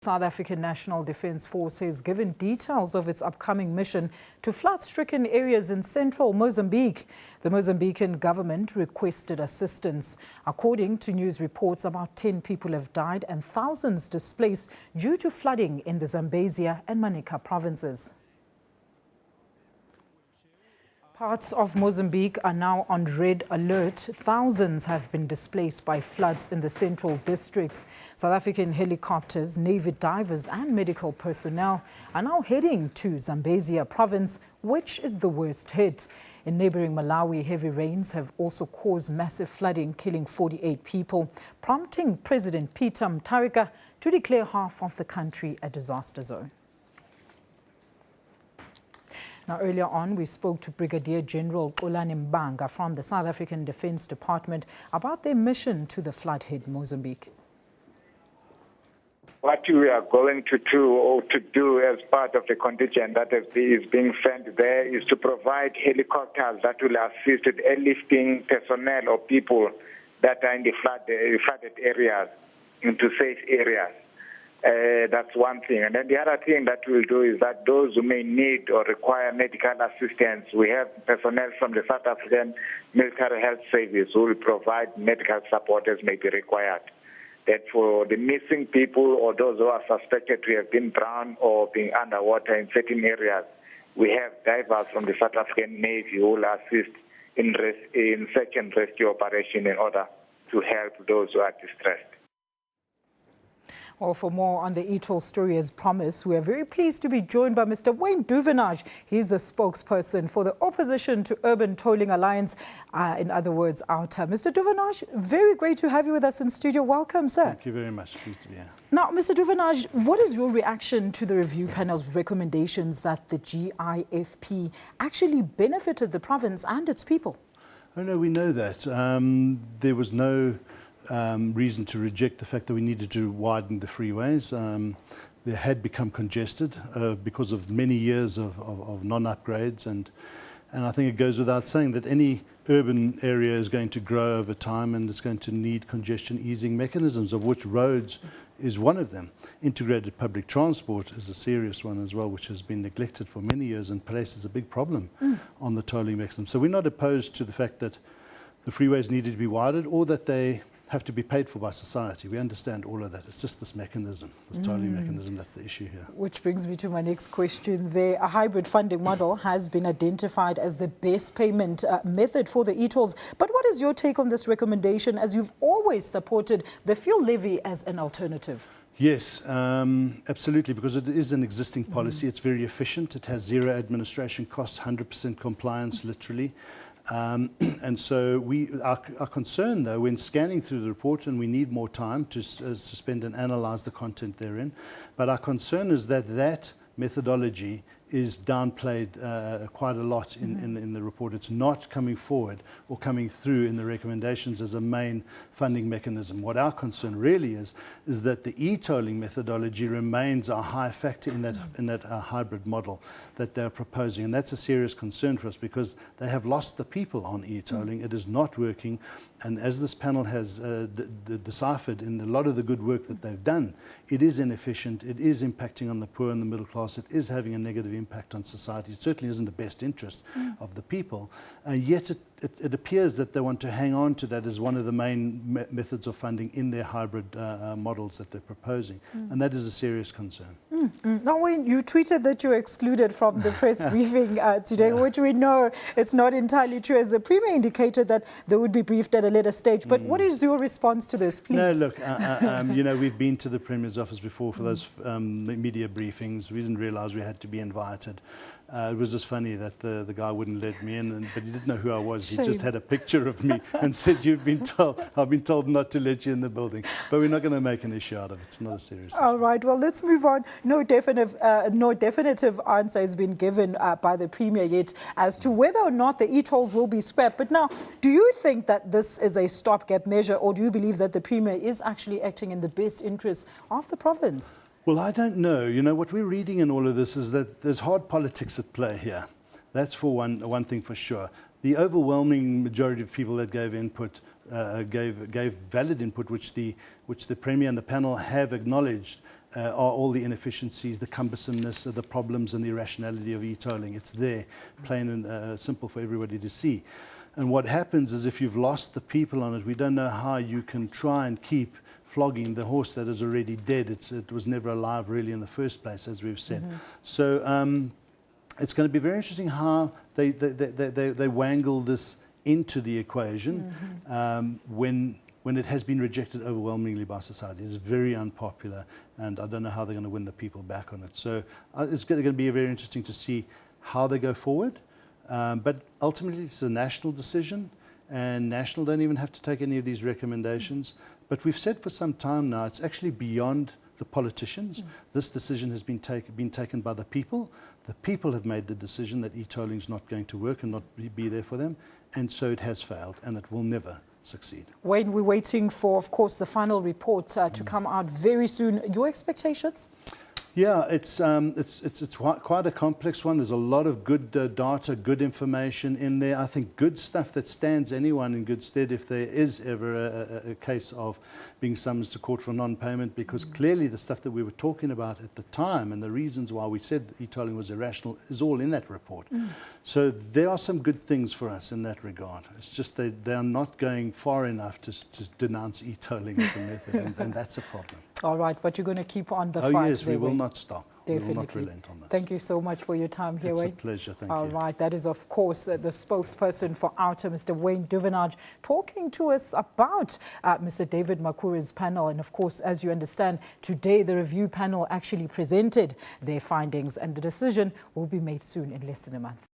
South African National Defence Force has given details of its upcoming mission to flood-stricken areas in central Mozambique. The Mozambican government requested assistance. According to news reports, about 10 people have died and thousands displaced due to flooding in the Zambezia and Manica provinces. Parts of Mozambique are now on red alert. Thousands have been displaced by floods in the central districts. South African helicopters, Navy divers and medical personnel are now heading to Zambezia province, which is the worst hit. In neighboring Malawi, heavy rains have also caused massive flooding, killing 48 people, prompting President Peter Mutharika to declare half of the country a disaster zone. Now, earlier on, we spoke to Brigadier General Xolani Mbanga from the South African Defence Department about their mission to the flood-hit Mozambique. What we are going to do as part of the contingent that is being sent there is to provide helicopters that will assist with airlifting personnel or people that are in the flooded areas into safe areas. That's one thing. And then the other thing that we'll do is that those who may need or require medical assistance, we have personnel from the South African Military Health Service who will provide medical support as may be required. That for the missing people or those who are suspected to have been drowned or being underwater in certain areas, we have divers from the South African Navy who will assist in search and rescue operation in order to help those who are distressed. Well, for more on the Etoll story, as promised, we are very pleased to be joined by Mr. Wayne Duvenhage. He's the spokesperson for the Opposition to Urban Tolling Alliance, in other words, OUTA. Mr. Duvenhage, very great to have you with us in studio. Welcome, sir. Thank you very much. Pleased to be here. Now, Mr. Duvenhage, what is your reaction to the review panel's recommendations that the GIFP actually benefited the province and its people? Oh, no, we know that. There was no reason to reject the fact that we needed to widen the freeways. They had become congested because of many years of non-upgrades, and I think it goes without saying that any urban area is going to grow over time and it's going to need congestion easing mechanisms, of which roads is one of them. Integrated public transport is a serious one as well, which has been neglected for many years and places a big problem on the tolling mechanism. So we're not opposed to the fact that the freeways needed to be widened or that they have to be paid for by society. We understand all of that. It's just this mechanism, this tolling mechanism, that's the issue here. Which brings me to my next question there. A hybrid funding model has been identified as the best payment method for the e-tolls. But what is your take on this recommendation, as you've always supported the fuel levy as an alternative? Yes, absolutely, because it is an existing policy. It's very efficient. It has zero administration costs, 100% compliance, literally. And so our concern, though, when scanning through the report, and we need more time to spend and analyze the content therein, but our concern is that that methodology is downplayed quite a lot in the report. It's not coming forward or coming through in the recommendations as a main funding mechanism. What our concern really is that the e-tolling methodology remains a high factor in that hybrid model that they're proposing. And that's a serious concern for us because they have lost the people on e-tolling. It is not working. And as this panel has deciphered in a lot of the good work that they've done, it is inefficient, it is impacting on the poor and the middle class, it is having a negative impact on society. It certainly isn't the best interest of the people. Yet it appears that they want to hang on to that as one of the main methods of funding in their hybrid models that they're proposing. And that is a serious concern. Now, Wayne, you tweeted that you were excluded from the press briefing today, which we know it's not entirely true, as the Premier indicated that they would be briefed at a later stage. But what is your response to this, please? No, look, you know, we've been to the Premier's office before for those media briefings. We didn't realise we had to be invited. It was just funny that the guy wouldn't let me in, but he didn't know who I was. He just had a picture of me and said, I've been told not to let you in the building. But we're not going to make an issue out of it. It's not a serious issue. All right, well, let's move on. No definitive answer has been given by the Premier yet as to whether or not the e-tolls will be scrapped. But now, do you think that this is a stopgap measure, or do you believe that the Premier is actually acting in the best interest of the province? Well, I don't know. You know, what we're reading in all of this is that there's hard politics at play here. That's for one thing for sure. The overwhelming majority of people that gave input gave valid input, which the Premier and the panel have acknowledged are all the inefficiencies, the cumbersomeness, the problems and the irrationality of e-tolling. It's there, plain and simple for everybody to see. And what happens is if you've lost the people on it, we don't know how you can try and keep flogging the horse that is already dead. It was never alive really in the first place, as we've said. So it's going to be very interesting how they wangle this into the equation when it has been rejected overwhelmingly by society. It's very unpopular, and I don't know how they're going to win the people back on it. So it's going to be very interesting to see how they go forward. But ultimately, it's a national decision, and National don't even have to take any of these recommendations. But we've said for some time now, it's actually beyond the politicians. This decision has been taken by the people. The people have made the decision that e-tolling is not going to work and not be there for them, and so it has failed, and it will never succeed. Wayne, we're waiting for, of course, the final report to come out very soon. Your expectations? Yeah, it's quite a complex one. There's a lot of good data, good information in there. I think good stuff that stands anyone in good stead if there is ever a case of being summoned to court for non-payment, because clearly the stuff that we were talking about at the time and the reasons why we said e-tolling was irrational is all in that report. So there are some good things for us in that regard. It's just they are not going far enough to denounce e-tolling as a method, and that's a problem. All right, but you're going to keep on the fight. Oh yes, we will not stop. Definitely. We will not relent on that. Thank you so much for your time here, Wayne. It's a pleasure, thank you. All right, that is, of course, the spokesperson for OUTA, Mr. Wayne Duvenhage, talking to us about Mr. David Makhura's panel. And, of course, as you understand, today the review panel actually presented their findings, and the decision will be made soon in less than a month.